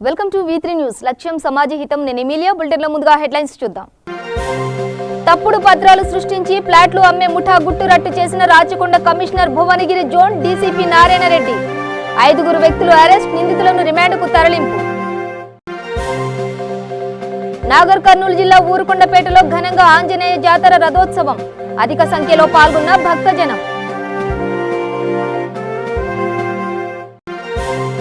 Welcome to V3 news. లక్ష్యం సమాజ హితం. నేను ఎమిలియా. బులెటిన్లో ముందుగా హెడ్లైన్స్ చూద్దాం. తప్పుడు పత్రాలు సృష్టించి ఫ్లాట్లు అమ్మే ముఠా గుట్టు రట్టు చేసిన Rachakonda commissioner Bhuvanagiri zone DCP Narayana Reddy. 5 వ్యక్తులు అరెస్ట్, నిందితులను రిమాండ్కు తరలింపు. నాగర్ కర్నూలు జిల్లా ఊరుకొండపేటలో ఘనంగా ఆంజనేయ జాతర రథోత్సవం. అధిక సంఖ్యలో పాల్గొన్న భక్తజనం.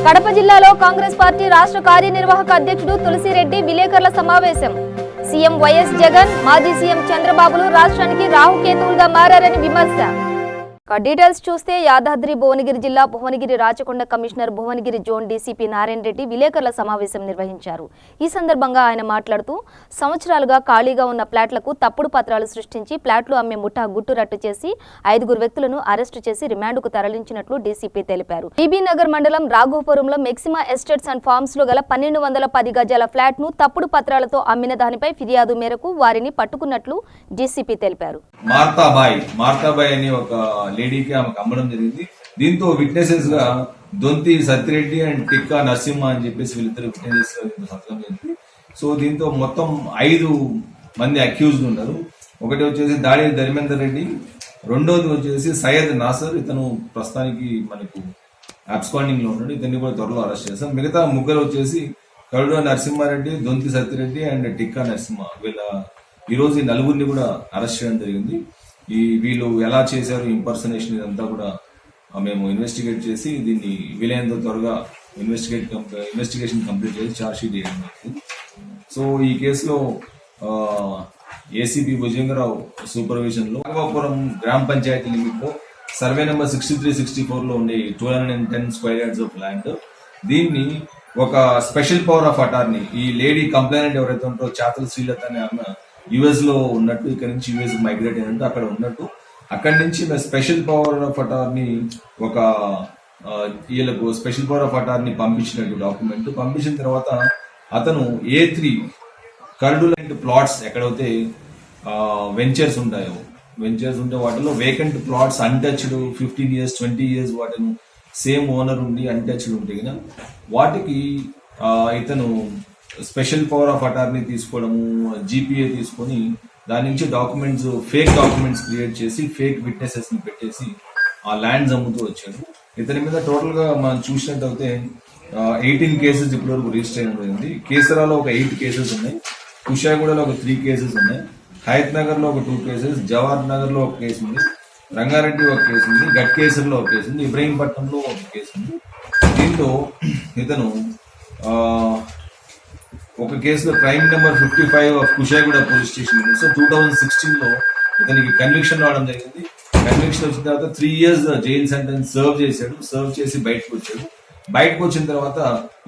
కడప జిల్లాలో కాంగ్రెస్ పార్టీ రాష్ట్ర కార్యనిర్వాహక అధ్యక్షుడు తులసిరెడ్డి విలేకరుల సమావేశం. సీఎం వైఎస్ జగన్, మాజీ సీఎం చంద్రబాబులు రాష్ట్రానికి రాహుకేతువులుగా మారారని విమర్శ. డీటెయిల్స్ చూస్తే యాదాద్రి భువనగిరి జిల్లా Bhuvanagiri Rachakonda commissioner Bhuvanagiri zone DCP Narayana Reddy విలేకరుల సమావేశం నిర్వహించారు. ఈ సందర్భంగా ఆయన మాట్లాడుతూ సంవత్సరాలుగా ఖాళీగా ఉన్న ఫ్లాట్లకు తప్పుడు పత్రాలు సృష్టించి ఫ్లాట్లు అమ్మే ముఠా గుట్టు రట్టు చేసి 5 వ్యక్తులను అరెస్టు చేసి రిమాండ్కు తరలించినట్లు డీసీపీ తెలిపారు. బీబీ నగర్ మండలం రాఘోపురంలో మెక్సిమా ఎస్టేట్స్ అండ్ ఫార్మ్స్ లో గల 1210 గజాల ఫ్లాట్ ను తప్పుడు పత్రాలతో అమ్మిన దానిపై ఫిర్యాదు మేరకు వారిని పట్టుకున్నట్లు డీసీపీ తెలిపారు. మార్తాబాయ్ అని ఒక లేడీకి ఆమెకు అమ్మడం జరిగింది. దీంతో విట్నెసెస్ గా దొంతి సత్యరెడ్డి అండ్ టిక్కా నరసింహ అని చెప్పేసి వీళ్ళిద్దరు విట్నెసెస్ సంతకం జరిగింది. సో దీంతో మొత్తం 5 మంది అక్యూజ్డ్ ఉన్నారు. ఒకటి వచ్చేసి దాడి ధర్మేందర్ రెడ్డి, రెండోది వచ్చేసి సయ్యద్ నాసర్. ఇతను ప్రస్తుతానికి మనకు అబ్స్కాండింగ్ లో ఉన్నాడు. ఇతన్ని కూడా త్వరలో అరెస్ట్ చేస్తాం. మిగతా 3 వచ్చేసి కరుడ నరసింహారెడ్డి, దొంతి సత్యరెడ్డి అండ్ టిక్కా నరసింహ. ఈ రోజు ఈ 4 కూడా అరెస్ట్ చేయడం జరిగింది. వీళ్ళు ఎలా చేశారు ఇంపర్సనేషన్ ఇదంతా కూడా మేము ఇన్వెస్టిగేట్ చేసి దీన్ని వీలైనంత త్వరగా ఇన్వెస్టిగేషన్ కంప్లీట్ చేసి ఛార్జ్ షీట్ చేయడం జరిగింది. సో ఈ కేసులో ఏసీపీ భుజంగరావు సూపర్విజన్ లో నాగపురం గ్రామ పంచాయతీ లిమిట్ లో సర్వే నెంబర్ 63-64 లో ఉండే 210 స్క్వేర్ యార్డ్స్ ఆఫ్ ల్యాండ్, దీన్ని ఒక స్పెషల్ పవర్ ఆఫ్ అటార్నీ, ఈ లేడీ కంప్లైనెంట్ ఎవరైతే ఉంటారో చాతల శ్రీలత అనే ఆమె యుఎస్ లో ఉన్నట్టు, ఇక్కడ నుంచి యుఎస్ మైగ్రేట్ అయినట్టు అక్కడ ఉన్నట్టు, అక్కడి నుంచి స్పెషల్ పవర్ ఆఫ్ అటార్నీ ఒక వీళ్ళకు స్పెషల్ పవర్ ఆఫ్ అటార్నీ పంపించినట్టు డాక్యుమెంట్ పంపించిన తర్వాత అతను A3 కర్డులెంట్ ప్లాట్స్ ఎక్కడైతే వెంచర్స్ ఉంటే వాటిలో vacant plots untouched 15 years 20 years వాటిని సేమ్ ఓనర్ ఉండి అన్టచ్డ్ ఉంటే కదా వాటికి ఇతను స్పెషల్ పవర్ ఆఫ్ అటార్నీ తీసుకోవడము, జీపీఏ తీసుకొని దాని నుంచి ఫేక్ డాక్యుమెంట్స్ క్రియేట్ చేసి ఫేక్ విట్నెసెస్ ని పెట్టేసి ఆ ల్యాండ్స్ అమ్ముతూ వచ్చాడు. ఇతని మీద టోటల్ గా మనం చూసినట్టయితే 18 కేసెస్ ఇప్పటి వరకు రిజిస్టర్ అయిన జరిగింది. కేసరాలో ఒక 8 కేసెస్ ఉన్నాయి, కుషాగూడలో ఒక 3 కేసెస్ ఉన్నాయి, హయత్ నగర్ లో ఒక 2 కేసెస్, జవహర్ నగర్ లో ఒక కేసు ఉంది, రంగారెడ్డి ఒక కేసు ఉంది, గట్కేసర్లో ఒక కేసు ఉంది, ఇబ్రహీంపట్నంలో ఒక కేసు ఉంది. దీంతో ఇతను ఒక కేసులో crime number 55 of Kushaiguda police station. So 2016 లో ఇతనికి కన్విక్షన్ రావడం జరిగింది. కన్విక్షన్ వచ్చిన తర్వాత 3 years జైలు సెంటెన్స్ సర్వ్ చేసి బయటకు వచ్చాడు. బయటకు వచ్చిన తర్వాత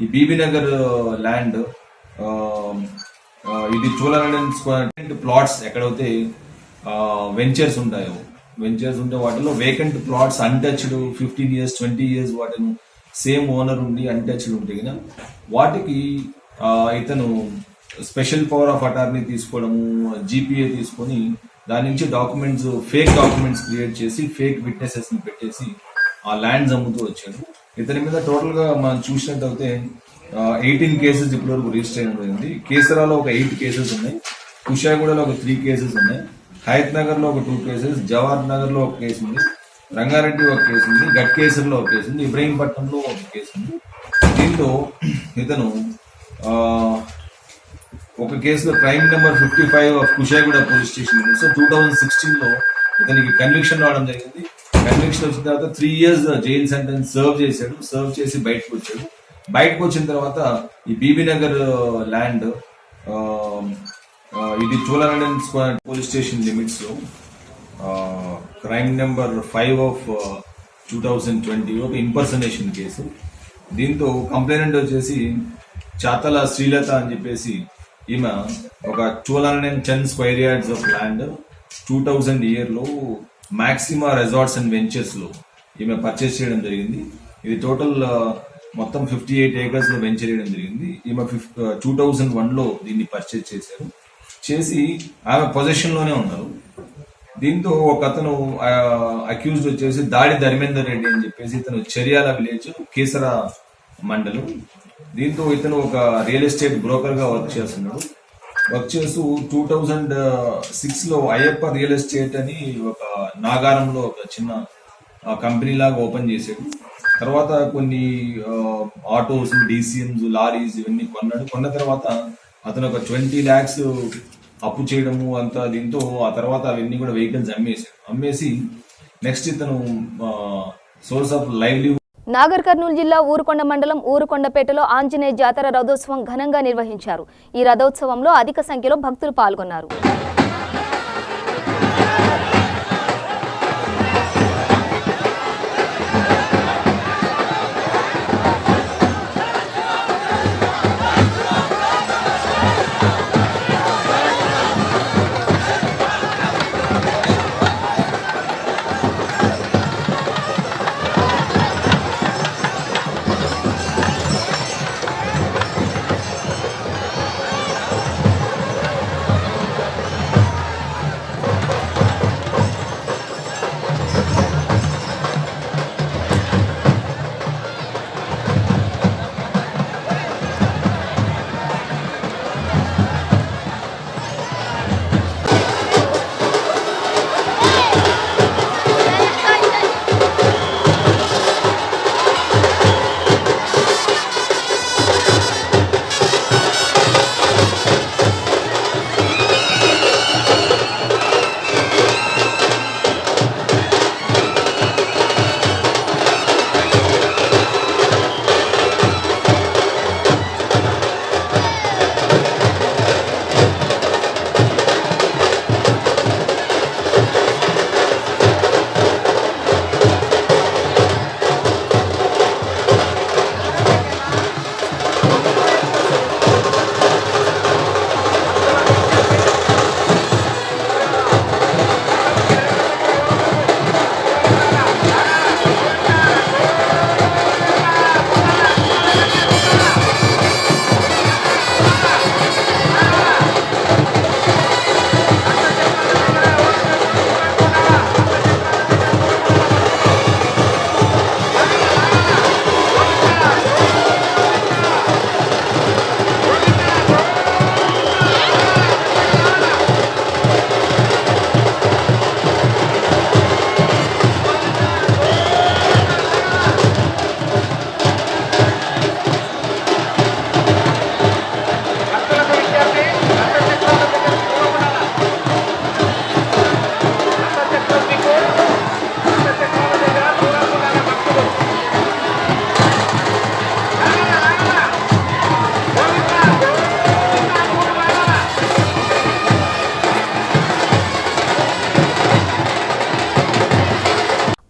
ఈ బీబీ నగర్ ల్యాండ్, ఇది 210 ప్లాట్స్ ఎక్కడైతే వెంచర్స్ ఉంటే వాటిలో vacant plots untouched 15 years 20 years వాటిని సేమ్ ఓనర్ ఉండి అన్టచ్డ్ ఉంటే కదా వాటికి ఇతను స్పెషల్ పవర్ ఆఫ్ అటార్నీ తీసుకోవడము, జీపీఏ తీసుకొని దాని నుంచి ఫేక్ డాక్యుమెంట్స్ క్రియేట్ చేసి ఫేక్ విట్నెసెస్ ని పెట్టేసి ఆ ల్యాండ్స్ అమ్ముతూ వచ్చాడు. ఇతని మీద టోటల్ గా మనం చూసినట్టయితే 18 కేసెస్ ఇప్పటి వరకు రిజిస్టర్ అయిన జరిగింది. కేసరాలో ఒక 8 కేసెస్ ఉన్నాయి, కుషాగూడలో ఒక 3 కేసెస్ ఉన్నాయి, హయత్ నగర్ లో ఒక 2 కేసెస్, జవహర్ నగర్ లో ఒక కేసు ఉంది, రంగారెడ్డి ఒక కేసు ఉంది, గట్కేసర్లో ఒక కేసు ఉంది, ఇబ్రహీంపట్నంలో ఒక కేసు ఉంది. దీంతో ఇతను ఒక కేసులో crime number 55 of Kushaiguda police station. So 2016 లో ఇతనికి కన్విక్షన్ రావడం జరిగింది. కన్విక్షన్ వచ్చిన తర్వాత 3 years జైలు సెంటెన్స్ సర్వ్ చేసి బయటకు వచ్చాడు. బయటకు వచ్చిన తర్వాత ఈ బీబీ నగర్ ల్యాండ్, ఇది 210 పోలీస్ స్టేషన్ లిమిట్స్ లో క్రైమ్ నెంబర్ 5 ఆఫ్ 2020 ఒక ఇంపర్సనేషన్ కేసు. దీంతో కంప్లైనెంట్ వచ్చేసి చాతల శ్రీలత అని చెప్పేసి ఈమె ఒక 210 square yards of land 2000 year లో మాక్సిమా రిసార్ట్స్ అండ్ వెంచర్స్ లో ఈమె పర్చేస్ చేయడం జరిగింది. ఇది టోటల్ మొత్తం 58 acres లో వెంచర్ చేయడం జరిగింది. ఈమె 2001 లో దీన్ని పర్చేస్ చేసి ఆమె పొజిషన్ లోనే ఉన్నారు. దీంతో ఒక అతను అక్యూజ్డ్ వచ్చేసి దాడి ధర్మేందర్ రెడ్డి అని చెప్పేసి ఇతను చర్యాల విలేజ్ కేసరా మండలం. దీంతో ఇతను ఒక రియల్ ఎస్టేట్ బ్రోకర్ గా వర్క్ చేస్తున్నాడు. వర్క్ చేస్తూ 2006లో అయ్యప్ప రియల్ ఎస్టేట్ అని ఒక నాగారంలో ఒక చిన్న కంపెనీ లాగా ఓపెన్ చేశాడు. తర్వాత కొన్ని ఆటోస్, డీసీఎంస్, లారీస్ ఇవన్నీ కొన్నాడు. కొన్న తర్వాత అతను ఒక 20 lakhs అప్పు చేయడము అంతా. దీంతో ఆ తర్వాత అవన్నీ కూడా వెహికల్స్ అమ్మేసి నెక్స్ట్ ఇతను source of livelihood. Nagar Kurnool జిల్లా ఊరుకొండ మండలం ఊరుకొండపేటలో ఆంజనేయ జాతర రథోత్సవం ఘనంగా నిర్వహించారు. ఈ రథోత్సవంలో అధిక సంఖ్యలో భక్తులు పాల్గొన్నారు.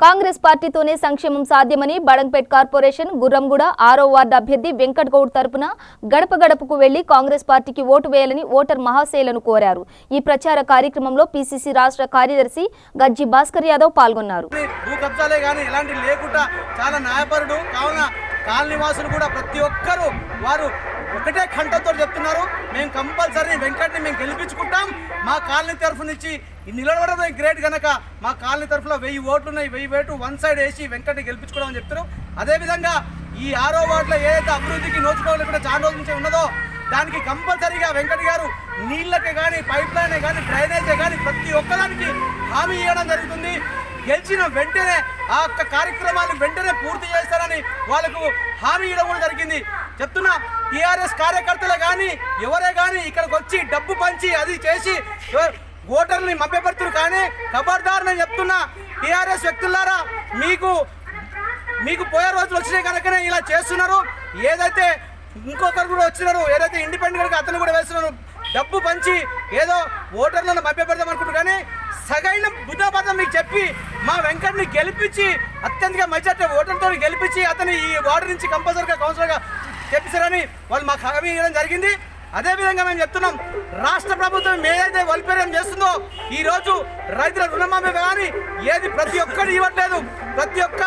కాంగ్రెస్ పార్టీతోనే సంక్షేమం సాధ్యమని బడంగ్పేట్ కార్పొరేషన్ గుర్రంగూడ 6వ వార్డు అభ్యర్థి వెంకట్ గౌడ్ తరపున గడప గడపకు వెళ్లి కాంగ్రెస్ పార్టీకి ఓటు వేయాలని ఓటర్ మహాశయులను కోరారు. ఈ ప్రచార కార్యక్రమంలో పిసిసి రాష్ట్ర కార్యదర్శి గజ్జి భాస్కర్ యాదవ్ పాల్గొన్నారు. కాలనీవాసులు కూడా ప్రతి ఒక్కరూ వారు ఒకటే కంఠంతో చెప్తున్నారు, మేము కంపల్సరీ వెంకట్ని మేము గెలిపించుకుంటాం. మా కాలనీ తరఫు నుంచి నిలబడడం గ్రేట్ కనుక మా కాలనీ తరఫులో 1000 ఓట్లు ఉన్నాయి, 1000 ఓటు వన్ సైడ్ వేసి వెంకట్ని గెలిపించుకోవడం చెప్తారు. అదేవిధంగా ఈ 6వ వార్డులో ఏదైతే అభివృద్ధికి నోచుకోవాలి కూడా చాలా రోజుల నుంచి ఉన్నదో దానికి కంపల్సరీగా వెంకట్ గారు నీళ్ళకి కానీ పైప్ లైన్ కానీ డ్రైనేజే కానీ ప్రతి ఒక్కదానికి హామీ ఇవ్వడం జరుగుతుంది. గెలిచిన వెంటనే ఆ యొక్క కార్యక్రమాన్ని వెంటనే పూర్తి చేస్తారని వాళ్ళకు హామీ ఇవ్వడం కూడా జరిగింది. చెప్తున్నా, టీఆర్ఎస్ కార్యకర్తలు కానీ ఎవరే కానీ ఇక్కడికి వచ్చి డబ్బు పంచి అది చేసి ఓటర్ని మభ్యపెడుతున్నారు. కానీ ఖబర్దార్ నేను చెప్తున్నా, టీఆర్ఎస్ వ్యక్తులారా, మీకు పోయే రోజులు వచ్చినాయి కనుకనే ఇలా చేస్తున్నారు. ఏదైతే ఇంకొకరు కూడా వచ్చినారు, ఏదైతే ఇండిపెండెంట్గా అతను కూడా వేస్తున్నారు, డబ్బు పంచి ఏదో ఓటర్లను మభ్యపెడదాం అనుకుంటారు. కానీ సగైన బుద్ధపదం మీకు చెప్పి మా వెంకట్ని గెలిపించి అత్యంత మెజార్టీ ఓటర్లతో గెలిపించి అతని ఈ వార్డు నుంచి కంపల్సరీగా కౌన్సిలర్గా చెప్పిస్తారని వాళ్ళు మాకు హామీ ఇవ్వడం జరిగింది. అదేవిధంగా మేము చెప్తున్నాం, రాష్ట్ర ప్రభుత్వం ఏదైతే వెల్ఫేర్ చేస్తుందో ఈరోజు రైతుల రుణమాఫీ కానీ ఏది ప్రతి ఒక్కరు ఇవ్వట్లేదు. ప్రతి ఒక్క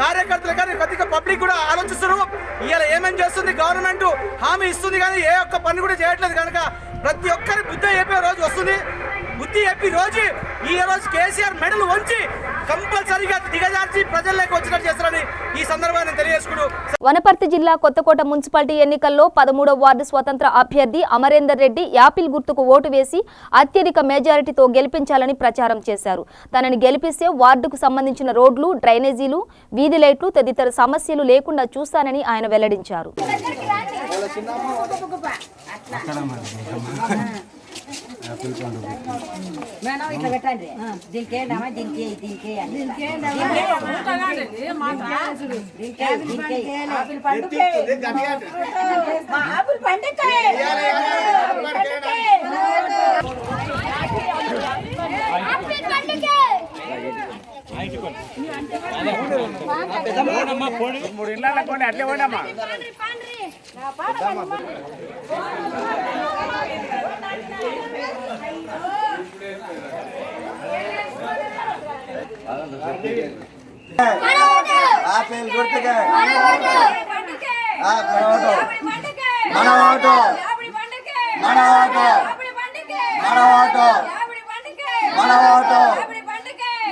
కార్యకర్తలు కానీ ప్రతి ఒక్క పబ్లిక్ కూడా ఆలోచిస్తున్నారు. ఇలా ఏమేమి చేస్తుంది గవర్నమెంట్ హామీ ఇస్తుంది కానీ ఏ ఒక్క పని కూడా చేయట్లేదు. కనుక ప్రతి ఒక్కరి బుద్ధి చెప్పే రోజు వస్తుంది. బుద్ధి చెప్పి రోజు ఈ రోజు కేసీఆర్ మెడలు వంచి కంపల్సరీగా దిగజార్చి ప్రజల్లోకి వచ్చినట్టు చేస్తారని ఈ సందర్భాన్ని తెలియజేసుకుంటూ వనపర్తి జిల్లా కొత్తకోట మున్సిపాలిటీ ఎన్నికల్లో 13వ వార్డు స్వతంత్ర అభ్యర్థి అమరేందర్ రెడ్డి యాపిల్ గుర్తుకు ఓటు వేసి అత్యధిక మెజారిటీతో గెలిపించాలని ప్రచారం చేశారు. తనని గెలిపిస్తే వార్డుకు సంబంధించిన రోడ్లు, డ్రైనేజీలు, వీధి లైట్లు తదితర సమస్యలు లేకుండా చూస్తానని ఆయన వెల్లడించారు. ఇట్లా పెట్టండి దీనికి ఏంటమ్మా దీనికి దీనికి మూడు ఇళ్ళ పోండి అట్లే పోండమ్మా. ఆపిల్ గుర్తుకే మన ఓటు మన ఓటు మన ఓటు మన ఓటు మన ఓటు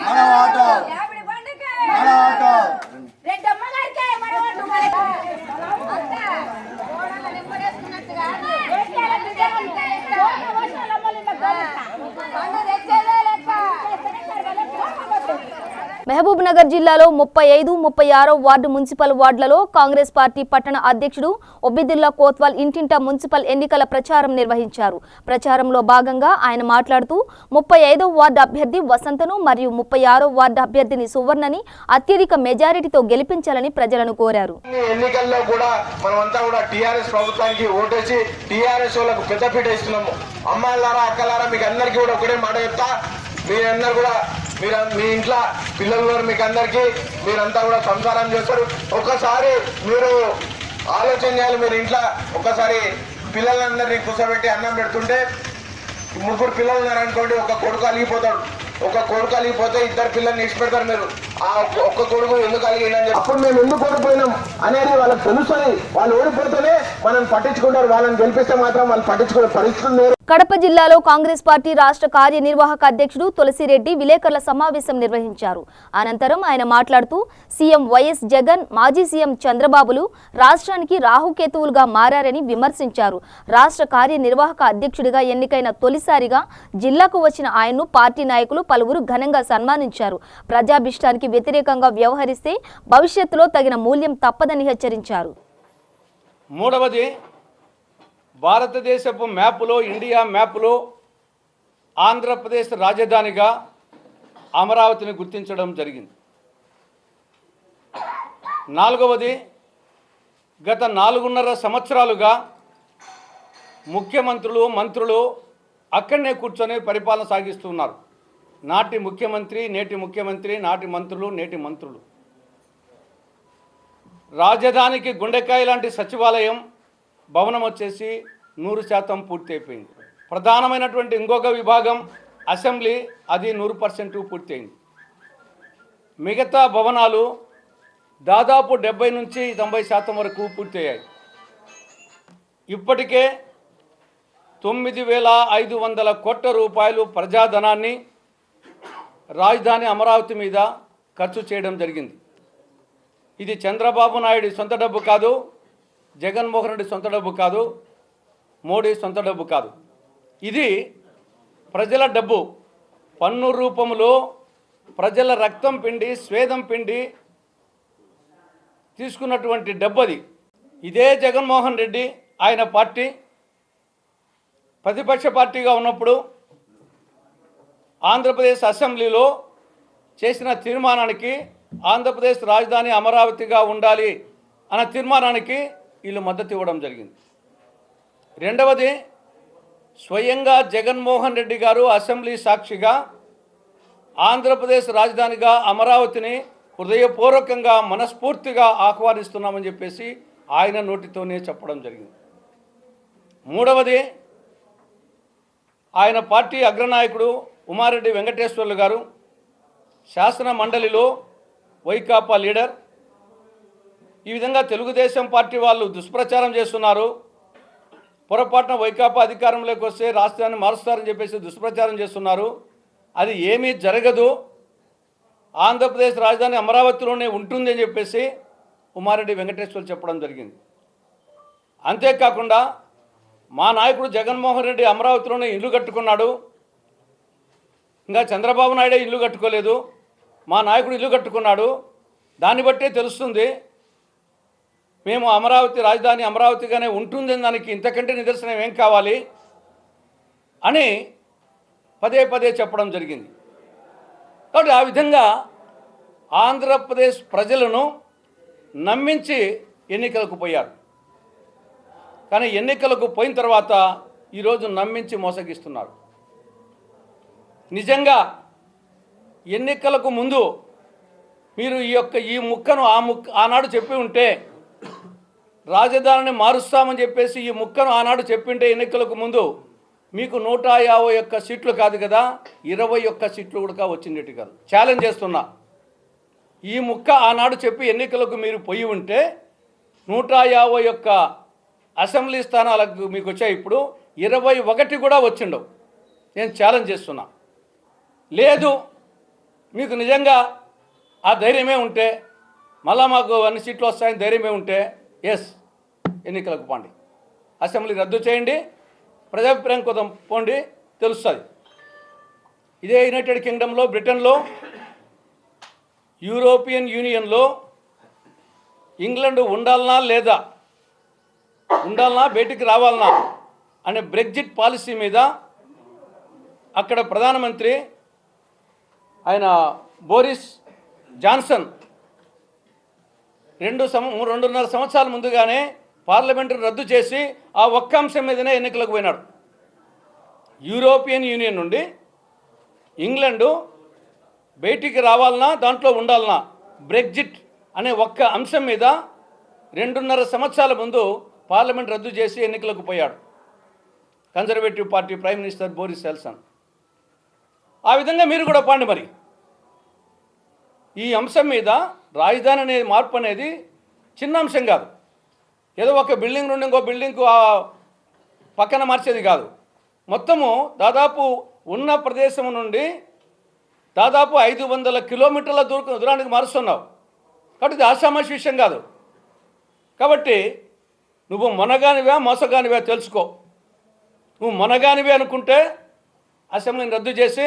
మన ఓటు మన ఓటు మహబూబ్ నగర్ జిల్లాలో 35, 36 వార్డు మున్సిపల్ వార్డులలో కాంగ్రెస్ పార్టీ పట్టణ అధ్యక్షుడు ఒబిదుల్లా కోత్వాల్ ఇంటింటా మున్సిపల్ ఎన్నికల ప్రచారం నిర్వహించారు. ప్రచారంలో భాగంగా ఆయన మాట్లాడుతూ 35వ వార్డు అభ్యర్థి వసంతను మరియు 36వ వార్డు అభ్యర్థిని సువర్ణని అత్యధిక మెజారిటీతో గెలిపించాలని ప్రజలను కోరారు. ఎన్నికల్లో కూడా మనమంతా కూడా టీఆర్ఎస్ ప్రభుత్వానికి ఓటేసి టీఆర్ఎస్ వాళ్ళకు పెద్దపీట ఇస్తున్నాము. అమ్మాయిలారా, అక్కలారా, మీకు అందరికీ కూడా ఒకటే మాట చెప్తా, మీరందరూ కూడా మీ ఇంట్లో పిల్లలు మీకు అందరికీ మీరంతా కూడా సంసారం చేస్తారు. ఒక్కసారి మీరు ఆలోచన చేయాలి. మీరు ఇంట్లో ఒక్కసారి పిల్లలందరినీ కూర్చోబెట్టి అన్నం పెడుతుంటే 3 పిల్లలు ఉన్నారనుకోండి, ఒక కొడుకు అలిగిపోతాడు. ఒక కొడుకు అలిగిపోతే 2 పిల్లల్ని ఇచ్చి పెడతారు. మీరు ఆ ఒక్క కొడుకు ఎందుకు అలిగిందని అప్పుడు మేము ఎందుకు ఓడిపోయినాం అనేది వాళ్ళకి తెలుస్తుంది. వాళ్ళు ఓడిపోతేనే మనం పట్టించుకుంటారు. వాళ్ళని గెలిపిస్తే మాత్రం వాళ్ళు పట్టించుకునే పరిస్థితులు లేరు. కడప జిల్లాలో కాంగ్రెస్ పార్టీ రాష్ట్ర కార్యనిర్వాహక అధ్యక్షుడు తులసిరెడ్డి విలేకరుల సమావేశం నిర్వహించారు. అనంతరం ఆయన మాట్లాడుతూ సీఎం వైఎస్ జగన్, మాజీ సీఎం చంద్రబాబులు రాష్ట్రానికి రాహుకేతువులుగా మారారని విమర్శించారు. రాష్ట్ర కార్యనిర్వాహక అధ్యక్షుడిగా ఎన్నికైన తొలిసారిగా జిల్లాకు వచ్చిన ఆయన్ను పార్టీ నాయకులు పలువురు ఘనంగా సన్మానించారు. ప్రజాభిష్టానికి వ్యతిరేకంగా వ్యవహరిస్తే భవిష్యత్తులో తగిన మూల్యం తప్పదని హెచ్చరించారు. మూడవది, భారతదేశపు మ్యాపులో, ఇండియా మ్యాపులో ఆంధ్రప్రదేశ్ రాజధానిగా అమరావతిని గుర్తించడం జరిగింది. నాలుగవది, గత 4.5 సంవత్సరాలుగా ముఖ్యమంత్రులు, మంత్రులు అక్కడనే కూర్చొని పరిపాలన సాగిస్తున్నారు. నాటి ముఖ్యమంత్రి, నేటి ముఖ్యమంత్రి, నాటి మంత్రులు, నేటి మంత్రులు. రాజధానికి గుండెకాయ లాంటి సచివాలయం భవనం వచ్చేసి 100% పూర్తి అయిపోయింది. ప్రధానమైనటువంటి ఇంకొక విభాగం అసెంబ్లీ, అది 100% పూర్తి అయింది. మిగతా భవనాలు దాదాపు 70 నుంచి 90% వరకు పూర్తయ్యాయి. ఇప్పటికే 9,500 కోట్ల రూపాయలు ప్రజాధనాన్ని రాజధాని అమరావతి మీద ఖర్చు చేయడం జరిగింది. ఇది చంద్రబాబు నాయుడు సొంత డబ్బు కాదు, జగన్మోహన్ రెడ్డి సొంత డబ్బు కాదు, మోడీ సొంత డబ్బు కాదు. ఇది ప్రజల డబ్బు. పన్ను రూపంలో ప్రజల రక్తం పిండి, స్వేదం పిండి తీసుకున్నటువంటి డబ్బు అది. ఇదే జగన్మోహన్ రెడ్డి, ఆయన పార్టీ ప్రతిపక్ష పార్టీగా ఉన్నప్పుడు ఆంధ్రప్రదేశ్ అసెంబ్లీలో చేసిన తీర్మానానికి, ఆంధ్రప్రదేశ్ రాజధాని అమరావతిగా ఉండాలి అన్న తీర్మానానికి వీళ్ళు మద్దతు ఇవ్వడం జరిగింది. రెండవది, స్వయంగా జగన్మోహన్ రెడ్డి గారు అసెంబ్లీ సాక్షిగా ఆంధ్రప్రదేశ్ రాజధానిగా అమరావతిని హృదయపూర్వకంగా, మనస్ఫూర్తిగా ఆహ్వానిస్తున్నామని చెప్పేసి ఆయన నోటితోనే చెప్పడం జరిగింది. మూడవది, ఆయన పార్టీ అగ్రనాయకుడు ఉమారెడ్డి వెంకటేశ్వర్లు గారు శాసన మండలిలో వైకాపా లీడర్, ఈ విధంగా తెలుగుదేశం పార్టీ వాళ్ళు దుష్ప్రచారం చేస్తున్నారు, పొరపాటున వైకాపా అధికారంలోకి వస్తే రాష్ట్రాన్ని మారుస్తారని చెప్పేసి దుష్ప్రచారం చేస్తున్నారు. అది ఏమీ జరగదు. ఆంధ్రప్రదేశ్ రాజధాని అమరావతిలోనే ఉంటుందని చెప్పేసి ఉమారెడ్డి వెంకటేశ్వర్లు చెప్పడం జరిగింది. అంతేకాకుండా మా నాయకుడు జగన్మోహన్ రెడ్డి అమరావతిలోనే ఇల్లు కట్టుకున్నాడు. ఇంకా చంద్రబాబు నాయుడే ఇల్లు కట్టుకోలేదు. మా నాయకుడు ఇల్లు కట్టుకున్నాడు. దాన్ని బట్టే తెలుస్తుంది మేము అమరావతి రాజధాని అమరావతిగానే ఉంటుందని దానికి ఇంతకంటే నిదర్శనం ఏం కావాలి అని పదే పదే చెప్పడం జరిగింది. కాబట్టి ఆ విధంగా ఆంధ్రప్రదేశ్ ప్రజలను నమ్మించి ఎన్నికలకు పోయారు. కానీ ఎన్నికలకు పోయిన తర్వాత ఈరోజు నమ్మించి మోసగిస్తున్నారు. నిజంగా ఎన్నికలకు ముందు మీరు ఈ ముక్కను ఆనాడు చెప్పి ఉంటే, రాజధానిని మారుస్తామని చెప్పేసి ఈ ముక్కను ఆనాడు చెప్పింటే ఎన్నికలకు ముందు మీకు 151 సీట్లు కాదు కదా 21 సీట్లు కూడా వచ్చిండేటి కాదు. ఛాలెంజ్ చేస్తున్నా, ఈ ముక్క ఆనాడు చెప్పి ఎన్నికలకు మీరు పోయి ఉంటే 151 అసెంబ్లీ స్థానాలకు మీకు వచ్చాయి. ఇప్పుడు 21 కూడా వచ్చిండవు. నేను ఛాలెంజ్ చేస్తున్నా. లేదు మీకు నిజంగా ఆ ధైర్యమే ఉంటే, మళ్ళా మాకు అన్ని సీట్లు వస్తాయని ధైర్యమే ఉంటే ఎస్ ఎన్నికలకు పోండి, అసెంబ్లీ రద్దు చేయండి, ప్రజాభిప్రాయం కోసం పోండి, తెలుస్తుంది. ఇదే యునైటెడ్ కింగ్డమ్లో, బ్రిటన్లో, యూరోపియన్ యూనియన్లో ఇంగ్లాండ్ ఉండాలనా లేదా, ఉండాలనా బయటికి రావాలనా అనే బ్రెగ్జిట్ పాలసీ మీద అక్కడ ప్రధానమంత్రి ఆయన బోరిస్ జాన్సన్ 2.5 సంవత్సరాల ముందుగానే పార్లమెంటును రద్దు చేసి ఆ ఒక్క అంశం మీదనే ఎన్నికలకు పోయినాడు. యూరోపియన్ యూనియన్ నుండి ఇంగ్లాండు బయటికి రావాలన్నా దాంట్లో ఉండాలన్నా బ్రెగ్జిట్ అనే ఒక్క అంశం మీద 2.5 సంవత్సరాల ముందు పార్లమెంట్ రద్దు చేసి ఎన్నికలకు పోయాడు conservative party prime minister Boris Johnson. ఆ విధంగా మీరు కూడా పాండి. మరి ఈ అంశం మీద రాజధాని అనే మార్పు అనేది చిన్న అంశం కాదు. ఏదో ఒక బిల్డింగ్ నుండి ఇంకో బిల్డింగ్కు పక్కన మార్చేది కాదు. మొత్తము దాదాపు ఉన్న ప్రదేశం నుండి దాదాపు 500 కిలోమీటర్ల దూరానికి మారుస్తున్నావు. కాబట్టి ఇది ఆషామాషి విషయం కాదు. కాబట్టి నువ్వు మొనగానివా మోసగానివా తెలుసుకో. నువ్వు మొనగానివే అనుకుంటే అసెంబ్లీని రద్దు చేసి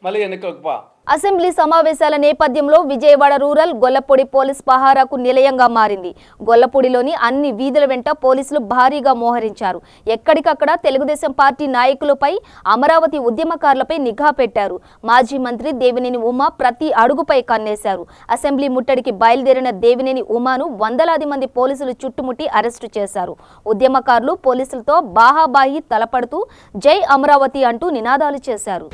మళ్ళీ ఎన్నికలకు పా. అసెంబ్లీ సమావేశాల నేపథ్యంలో విజయవాడ రూరల్ గొల్లపూడి పోలీస్ పహారాకు నిలయంగా మారింది. గొల్లపూడిలోని అన్ని వీధుల వెంట పోలీసులు భారీగా మోహరించారు. ఎక్కడికక్కడ తెలుగుదేశం పార్టీ నాయకులపై, అమరావతి ఉద్యమకారులపై నిఘా పెట్టారు. మాజీ మంత్రి దేవినేని ఉమా ప్రతి అడుగుపై కన్నేశారు. అసెంబ్లీ ముట్టడికి బయలుదేరిన దేవినేని ఉమాను వందలాది మంది పోలీసులు చుట్టుముట్టి అరెస్టు చేశారు. ఉద్యమకారులు పోలీసులతో బాహాబాహి తలపడుతూ జై అమరావతి అంటూ నినాదాలు చేశారు.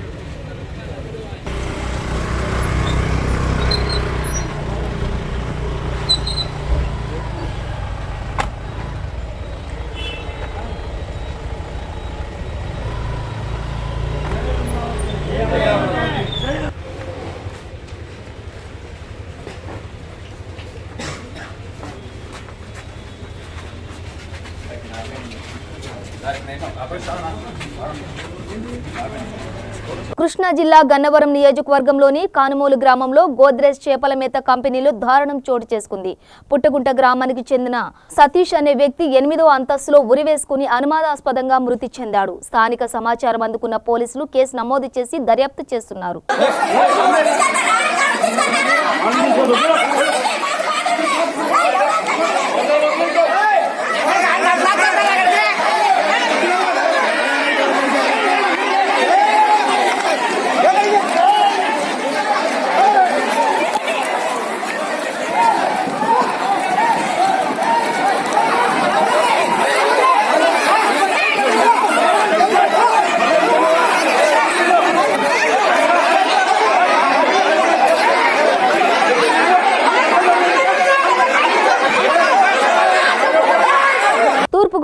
కృష్ణా జిల్లా గన్నవరం నియోజకవర్గంలోని కానుమూలు గ్రామంలో గోద్రేజ్ చేపల మేత కంపెనీలో దారుణం చోటు చేసుకుంది. పుట్టగుంట గ్రామానికి చెందిన సతీష్ అనే వ్యక్తి 8వ అంతస్తులో ఉరివేసుకుని అనుమానాస్పదంగా మృతి చెందాడు. స్థానిక సమాచారం అందుకున్న పోలీసులు కేసు నమోదు చేసి దర్యాప్తు చేస్తున్నారు.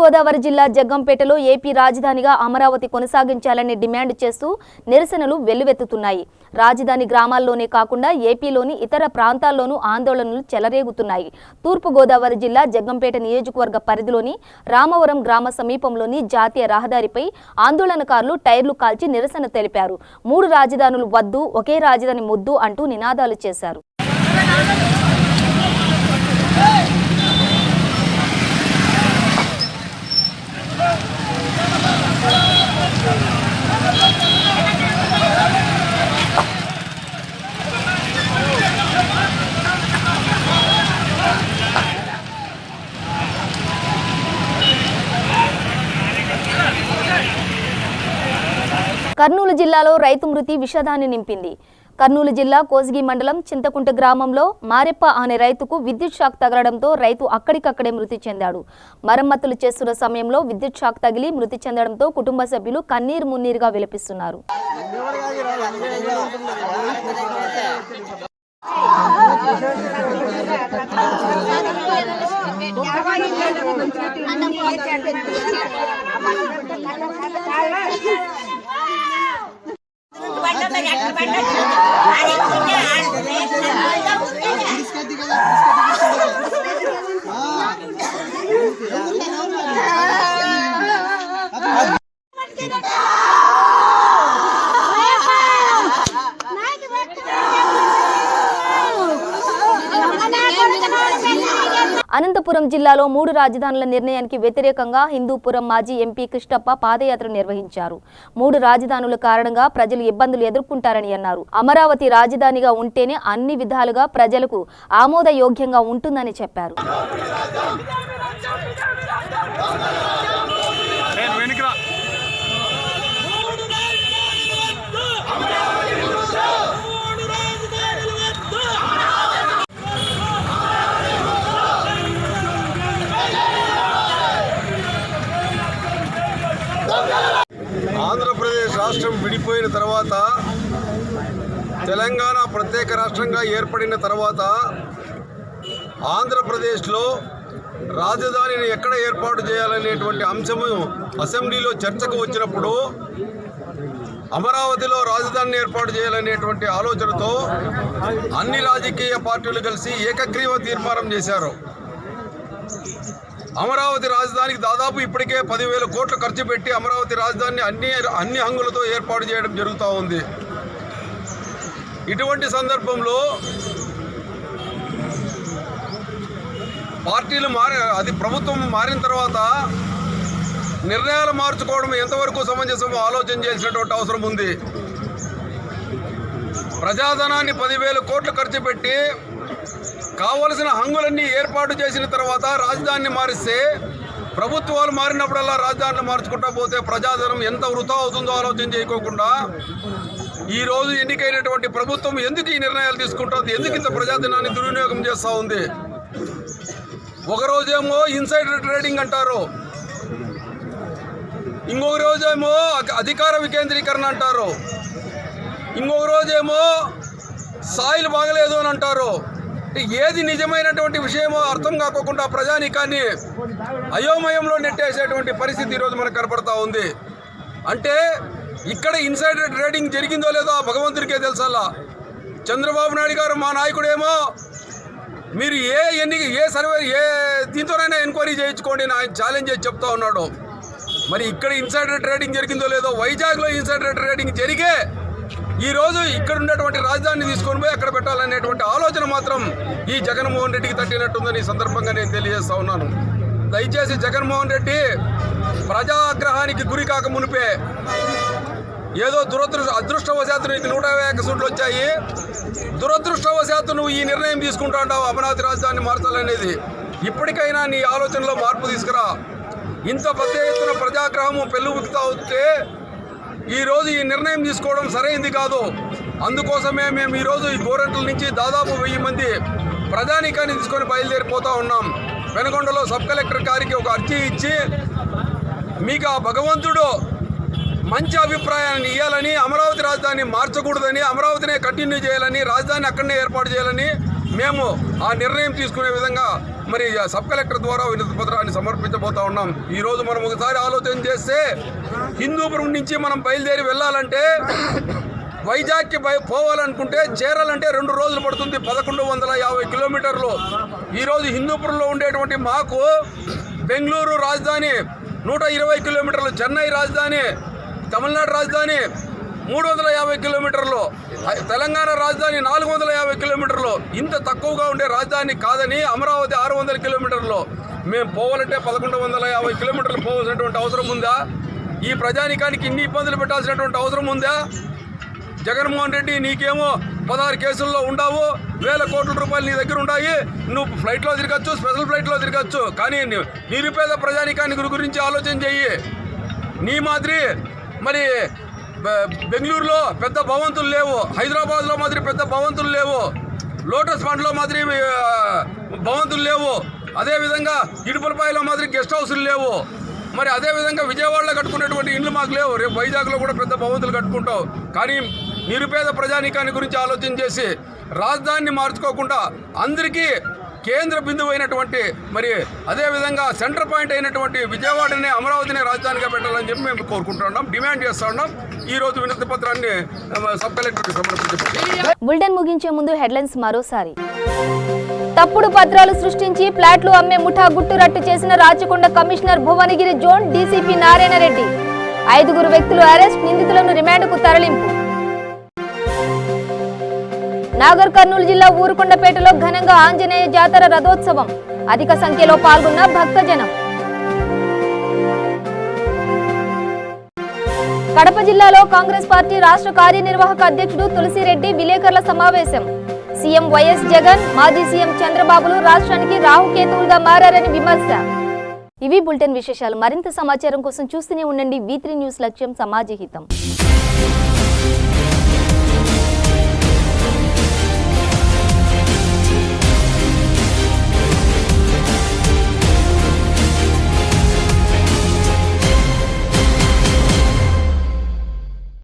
తూర్పుగోదావరి జిల్లా జగ్గంపేటలో ఏపీ రాజధానిగా అమరావతి కొనసాగించాలని డిమాండ్ చేస్తూ నిరసనలు వెల్లువెత్తుతున్నాయి. రాజధాని గ్రామాల్లోనే కాకుండా ఏపీలోని ఇతర ప్రాంతాల్లోనూ ఆందోళనలు చెలరేగుతున్నాయి. తూర్పుగోదావరి జిల్లా జగ్గంపేట నియోజకవర్గ పరిధిలోని రామవరం గ్రామ సమీపంలోని జాతీయ రహదారిపై ఆందోళనకారులు టైర్లు కాల్చి నిరసన తెలిపారు. 3 రాజధానులు వద్దు, ఒకే రాజధాని ముద్దు అంటూ నినాదాలు చేశారు. కర్నూలు జిల్లాలో రైతు మృతి విషాదాన్ని నింపింది. కర్నూలు జిల్లా కోసిగి మండలం చింతకుంట గ్రామంలో మారెప్ప అనే రైతుకు విద్యుత్ షాక్ తగలడంతో రైతు అక్కడికక్కడే మృతి చెందాడు. మరమ్మతులు చేస్తున్న సమయంలో విద్యుత్ షాక్ తగిలి మృతి చెందడంతో కుటుంబ సభ్యులు కన్నీరు మున్నీరుగా విలపిస్తున్నారు. అనంతపురం జిల్లాలో 3 రాజధానుల నిర్ణయానికి వ్యతిరేకంగా హిందూపురం మాజీ ఎంపీ కృష్ణప్ప పాదయాత్ర నిర్వహించారు. 3 రాజధానుల కారణంగా ప్రజలు ఇబ్బందులు ఎదుర్కొంటారని అన్నారు. అమరావతి రాజధానిగా ఉంటేనే అన్ని విధాలుగా ప్రజలకు ఆమోదయోగ్యంగా ఉంటుందని చెప్పారు. ఆంధ్రప్రదేశ్ రాష్ట్రం విడిపోయిన తర్వాత, తెలంగాణ ప్రత్యేక రాష్ట్రంగా ఏర్పడిన తర్వాత ఆంధ్రప్రదేశ్లో రాజధానిని ఎక్కడ ఏర్పాటు చేయాలనేటువంటి అంశము అసెంబ్లీలో చర్చకు వచ్చినప్పుడు అమరావతిలో రాజధానిని ఏర్పాటు చేయాలనేటువంటి ఆలోచనతో అన్ని రాజకీయ పార్టీలు కలిసి ఏకగ్రీవ తీర్మానం చేశారు. అమరావతి రాజధానికి దాదాపు ఇప్పటికే 10,000 కోట్లు ఖర్చు పెట్టి అమరావతి రాజధానిని అన్ని హంగులతో ఏర్పాటు చేయడం జరుగుతూ ఉంది. ఇటువంటి సందర్భంలో పార్టీలు ప్రభుత్వం మారిన తర్వాత నిర్ణయాలు మార్చుకోవడం ఎంతవరకు సమంజసమో ఆలోచన చేసినటువంటి అవసరం ఉంది. ప్రజాధనాన్ని 10,000 కోట్లు ఖర్చు పెట్టి కావలసిన హంగులన్నీ ఏర్పాటు చేసిన తర్వాత రాజధానిని మారిస్తే, ప్రభుత్వాలు మారినప్పుడల్లా రాజధానిని మార్చుకుంటా పోతే ప్రజాధనం ఎంత వృధా అవుతుందో ఆలోచన చేయకోకుండా ఈరోజు ఎన్నికైనటువంటి ప్రభుత్వం ఎందుకు ఈ నిర్ణయాలు తీసుకుంటుంది, ఎందుకు ఇంత ప్రజాధనాన్ని దుర్వినియోగం చేస్తూ ఉంది? ఒకరోజేమో ఇన్సైడర్ ట్రేడింగ్ అంటారు, ఇంకొక రోజేమో అధికార వికేంద్రీకరణ అంటారు, ఇంకొక రోజేమో సాయిల్ బాగలేదు అని అంటారు. ఏది నిజమైనటువంటి విషయమో అర్థం కాకుండా ప్రజానీకాన్ని అయోమయంలో నెట్టేసేటువంటి పరిస్థితి ఈరోజు మనకు కనపడతా ఉంది. అంటే ఇక్కడ ఇన్సైడర్ ట్రేడింగ్ జరిగిందో లేదో ఆ భగవంతుడికే తెలుసల్లా. చంద్రబాబు నాయుడు గారు మా నాయకుడేమో మీరు ఏ సర్వే దీంతోనైనా ఎంక్వైరీ చేయించుకోండి ఆయన ఛాలెంజ్ చేసి చెప్తా ఉన్నాడు. మరి ఇక్కడ ఇన్సైడర్ ట్రేడింగ్ జరిగిందో లేదో, వైజాగ్లో ఇన్సైడర్ ట్రేడింగ్ జరిగే ఈరోజు ఇక్కడ ఉన్నటువంటి రాజధానిని తీసుకొని పోయి అక్కడ పెట్టాలనేటువంటి ఆలోచన మాత్రం ఈ జగన్మోహన్ రెడ్డికి తట్టినట్టుందని ఈ సందర్భంగా నేను తెలియజేస్తా ఉన్నాను. దయచేసి జగన్మోహన్ రెడ్డి ప్రజాగ్రహానికి గురి కాక మునిపే ఏదో అదృష్టవశాత్తు నీకు 151 సీట్లు వచ్చాయి, దురదృష్టవశాత్తు నువ్వు ఈ నిర్ణయం తీసుకుంటా ఉంటావు అమరావతి రాజధానిని మార్చాలనేది. ఇప్పటికైనా నీ ఆలోచనలో మార్పు తీసుకురా. ఇంత పెద్ద ఎత్తున ప్రజాగ్రహము పెళ్ళుబుకుతా ఉంటే ఈరోజు ఈ నిర్ణయం తీసుకోవడం సరైంది కాదు. అందుకోసమే మేము ఈరోజు ఈ గోరంట్ల నుంచి దాదాపు 1000 మంది ప్రజానీకాన్ని తీసుకొని బయలుదేరిపోతూ ఉన్నాం. పెనుగొండలో సబ్ కలెక్టర్ గారికి ఒక అర్జీ ఇచ్చి మీకు ఆ భగవంతుడు మంచి అభిప్రాయాన్ని ఇవ్వాలని, అమరావతి రాజధాని మార్చకూడదని, అమరావతినే కంటిన్యూ చేయాలని, రాజధాని అక్కడనే ఏర్పాటు చేయాలని మేము ఆ నిర్ణయం తీసుకునే విధంగా మరి సబ్ కలెక్టర్ ద్వారా వినతి పత్రాన్ని సమర్పించబోతా ఉన్నాం. ఈరోజు మనం ఒకసారి ఆలోచన చేస్తే హిందూపురం నుంచి మనం బయలుదేరి వెళ్ళాలంటే వైజాగ్కి పోవాలనుకుంటే చేరాలంటే 2 రోజులు పడుతుంది, 1150 కిలోమీటర్లు. ఈరోజు హిందూపురంలో ఉండేటువంటి మాకు బెంగళూరు రాజధాని 120 కిలోమీటర్లు, చెన్నై రాజధాని, తమిళనాడు రాజధాని 350 కిలోమీటర్లు, తెలంగాణ రాజధాని 450 కిలోమీటర్లు. ఇంత తక్కువగా ఉండే రాజధాని కాదని అమరావతి 600 కిలోమీటర్లు. మేము పోవాలంటే 1150 కిలోమీటర్లు పోవాల్సినటువంటి అవసరం ఉందా? ఈ ప్రజానికానికి ఇన్ని ఇబ్బందులు పెట్టాల్సినటువంటి అవసరం ఉందా? జగన్మోహన్ రెడ్డి నీకేమో 16 కేసుల్లో ఉండవు, 1000 కోట్ల రూపాయలు నీ దగ్గర ఉన్నాయి, నువ్వు ఫ్లైట్లో తిరగచ్చు, స్పెషల్ ఫ్లైట్లో తిరగచ్చు, కానీ నిరుపేద ప్రజానికానికి గురించి ఆలోచన చెయ్యి. నీ మాదిరి మరి బెంగళూరులో పెద్ద భవంతులు లేవు, హైదరాబాద్లో మాదిరి పెద్ద భవంతులు లేవు, లోటస్ ఫండ్లో మాదిరి భవంతులు లేవు, అదేవిధంగా ఇడుపులపాయలో మాదిరి గెస్ట్ హౌసులు లేవు, మరి అదేవిధంగా విజయవాడలో కట్టుకునేటువంటి ఇండ్లు మాకు లేవు. రేపు వైజాగ్లో కూడా పెద్ద భవంతులు కట్టుకుంటావు. కానీ నిరుపేద ప్రజానీకాన్ని గురించి ఆలోచన చేసి రాజధానిని మార్చుకోకుండా అందరికీ కేంద్ర బిందువు అయినటువంటి మరి అదేవిధంగా సెంటర్ పాయింట్ అయినటువంటి విజయవాడనే అమరావతిని రాజధానిగా పెట్టాలని చెప్పి మేము కోరుకుంటున్నాం, డిమాండ్ చేస్తా ఉన్నాం. ఈ రోజు వినతి పత్రాన్ని సబ్ కలెక్టర్కి సమర్పించబడింది. బులెటిన్ ముగించే ముందు హెడ్లైన్స్ మరోసారి. తప్పుడు పత్రాలు సృష్టించి ఫ్లాట్లు అమ్మే ముఠా గుట్టురట్టు చేసిన Rachakonda commissioner Bhuvanagiri zone DCP Narayana Reddy. 5 వ్యక్తులు అరెస్ట్, నిందితులను రిమాండ్కు తరలింపు. నాగర్ కర్నూలు జిల్లా ఊరుకొండపేటలో ఘనంగా ఆంజనేయ జాతర రథోత్సవం. అధిక సంఖ్యలో పాల్గొన్న భక్తజనం. కడప జిల్లాలో కాంగ్రెస్ పార్టీ రాష్ట్ర కార్యనిర్వాహక అధ్యక్షుడు తులసిరెడ్డి విలేకరుల సమావేశం. సీఎం వైఎస్ జగన్, మాజీ సీఎం చంద్రబాబులు రాష్ట్రానికి రాహుకేతువులుగా మారని విమర్శ. ఇవి బులెటిన్ విశేషాలు. మరింత సమాచారం కోసం చూస్తూనే ఉండండి V3 న్యూస్. లక్ష్యం సమాజహితం.